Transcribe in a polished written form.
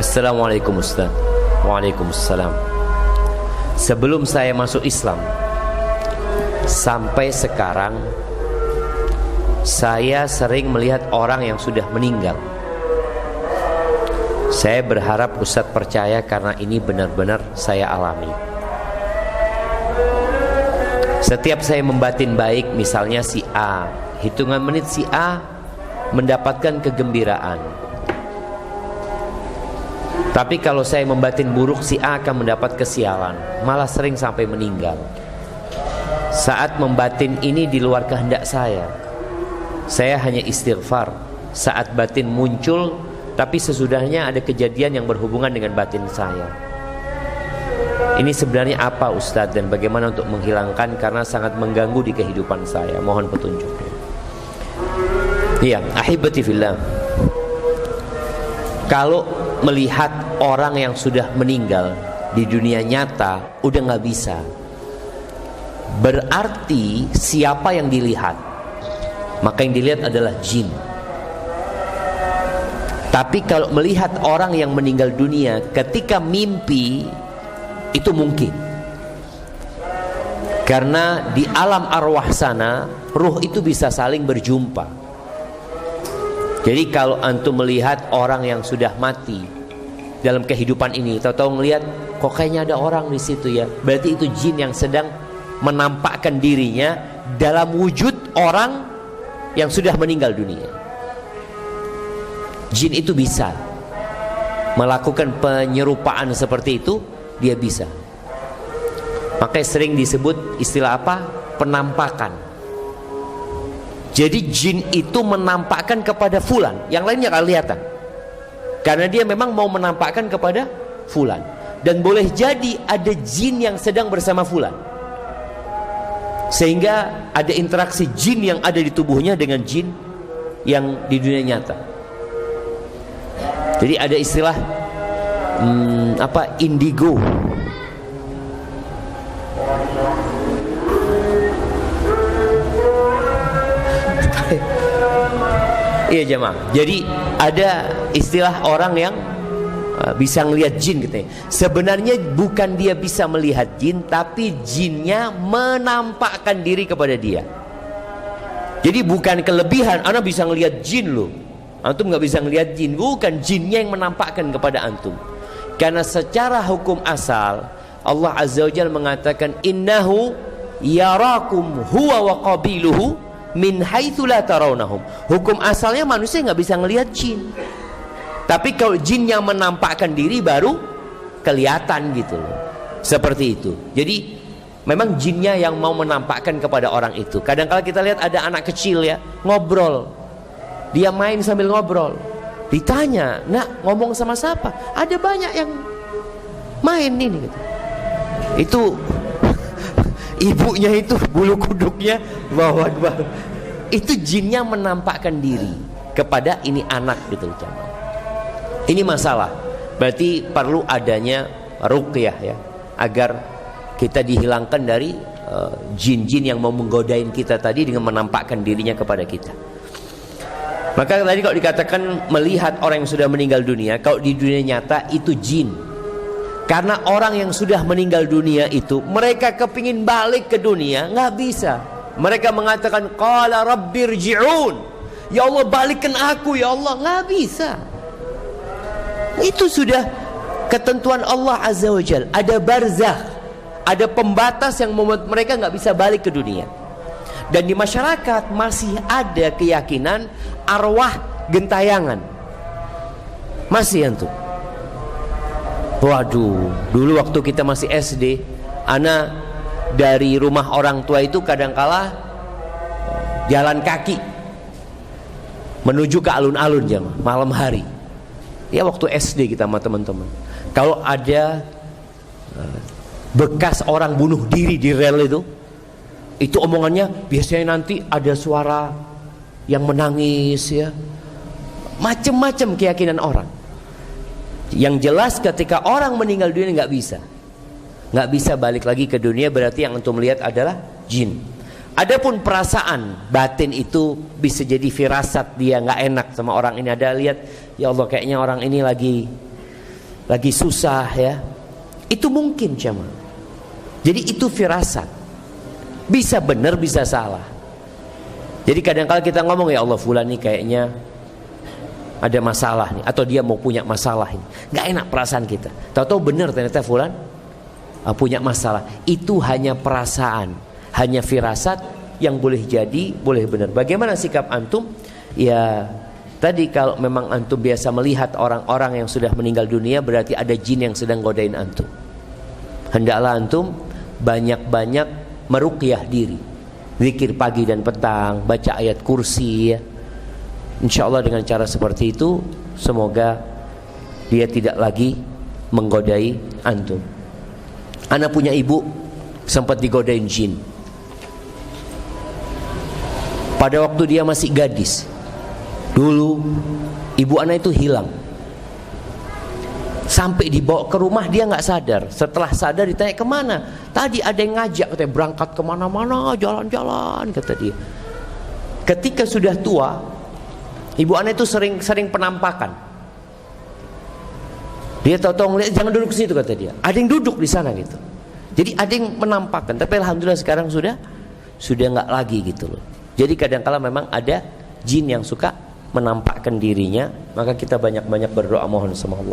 Assalamualaikum Ustaz. Waalaikumsalam. Sebelum saya masuk Islam sampai sekarang, saya sering melihat orang yang sudah meninggal. Saya berharap Ustaz percaya karena ini benar-benar saya alami. Setiap saya membatin baik, misalnya si A, hitungan menit si A mendapatkan kegembiraan. Tapi kalau saya membatin buruk, si A akan mendapat kesialan, malah sering sampai meninggal. Saat membatin ini di luar kehendak saya hanya istighfar. Saat batin muncul, tapi sesudahnya ada kejadian yang berhubungan dengan batin saya. Ini sebenarnya apa Ustadz, dan bagaimana untuk menghilangkan, karena sangat mengganggu di kehidupan saya. Mohon petunjuknya. Iya, ahibati fillah. Kalau melihat orang yang sudah meninggal di dunia nyata udah nggak bisa, berarti siapa yang dilihat? Maka yang dilihat adalah jin. Tapi kalau melihat orang yang meninggal dunia ketika mimpi, itu mungkin, karena di alam arwah sana ruh itu bisa saling berjumpa. Jadi kalau antum melihat orang yang sudah mati dalam kehidupan ini, tahu-tahu ngelihat kok kayaknya ada orang di situ ya, berarti itu jin yang sedang menampakkan dirinya dalam wujud orang yang sudah meninggal dunia. Jin itu bisa melakukan penyerupaan seperti itu, dia bisa. Makanya sering disebut istilah apa? Penampakan. Jadi jin itu menampakkan kepada fulan, yang lainnya nggak kelihatan, karena dia memang mau menampakkan kepada fulan. Dan boleh jadi ada jin yang sedang bersama fulan, sehingga ada interaksi jin yang ada di tubuhnya dengan jin yang di dunia nyata. Jadi ada istilah indigo. Iya jemaah. Jadi ada istilah orang yang bisa ngelihat jin gitu ya. Sebenarnya bukan dia bisa melihat jin, tapi jinnya menampakkan diri kepada dia. Jadi bukan kelebihan anak bisa ngelihat jin loh, antum nggak bisa ngelihat jin. Bukan, jinnya yang menampakkan kepada antum. Karena secara hukum asal Allah Azza wa Jalla mengatakan innahu yarakum huwa wa qabiluhu min haitsu la tarawnahum. Hukum asalnya manusia nggak bisa ngelihat jin, tapi kalau jin yang menampakkan diri baru kelihatan gitu loh. Seperti itu. Jadi memang jinnya yang mau menampakkan kepada orang itu. Kadang-kala kita lihat ada anak kecil ya, ngobrol, dia main sambil ngobrol, ditanya, nak ngomong sama siapa? Ada banyak yang main ini gitu. Itu ibunya itu bulu kuduknya bawa itu jinnya menampakkan diri kepada ini anak gitu loh. Ini masalah. Berarti perlu adanya ruqyah ya, agar kita dihilangkan dari jin-jin yang mau menggodain kita tadi dengan menampakkan dirinya kepada kita. Maka tadi kalau dikatakan melihat orang yang sudah meninggal dunia, kalau di dunia nyata itu jin. Karena orang yang sudah meninggal dunia itu, mereka kepingin balik ke dunia, nggak bisa. Mereka mengatakan qala rabbirji'un, ya Allah balikkan aku ya Allah, nggak bisa. Itu sudah ketentuan Allah Azza wa Jalla. Ada barzakh, ada pembatas yang membuat mereka nggak bisa balik ke dunia. Dan di masyarakat masih ada keyakinan arwah gentayangan, masih antum. Waduh, dulu waktu kita masih SD, ana dari rumah orang tua itu kadangkala jalan kaki menuju ke alun-alun jemaah malam hari. Ya waktu SD kita sama teman-teman. Kalau ada bekas orang bunuh diri di rel itu omongannya biasanya nanti ada suara yang menangis ya. Macem-macem keyakinan orang. Yang jelas ketika orang meninggal dunia nggak bisa balik lagi ke dunia, berarti yang antum lihat adalah jin. Adapun perasaan batin itu bisa jadi firasat, dia nggak enak sama orang ini, ada lihat ya Allah kayaknya orang ini lagi lagi susah ya. Itu mungkin jemaah. Jadi itu firasat. Bisa benar, bisa salah. Jadi kadang-kala kita ngomong, ya Allah, fulan nih kayaknya ada masalah nih, atau dia mau punya masalah ini. Gak enak perasaan kita. Tahu-tahu benar ternyata fulan punya masalah. Itu hanya perasaan, hanya firasat yang boleh jadi, boleh benar. Bagaimana sikap antum? Ya tadi kalau memang antum biasa melihat orang-orang yang sudah meninggal dunia, berarti ada jin yang sedang godain antum. Hendaklah antum banyak-banyak meruqyah diri, zikir pagi dan petang, baca ayat kursi ya. Insya Allah dengan cara seperti itu, semoga dia tidak lagi menggodai antum. Anak punya ibu sempat digodain jin pada waktu dia masih gadis. Dulu ibu anak itu hilang, sampai dibawa ke rumah dia nggak sadar. Setelah sadar ditanya kemana, tadi ada yang ngajak, katanya berangkat kemana-mana, jalan-jalan, kata dia. Ketika sudah tua, ibu anak itu sering penampakan. Dia tahu-tahu ngeliat, jangan duduk ke situ, kata dia. Ada yang duduk di sana gitu. Jadi ada yang menampakkan. Tapi alhamdulillah sekarang sudah nggak lagi gitu loh. Jadi kadang-kala memang ada jin yang suka menampakkan dirinya. Maka kita banyak-banyak berdoa mohon sama Allah.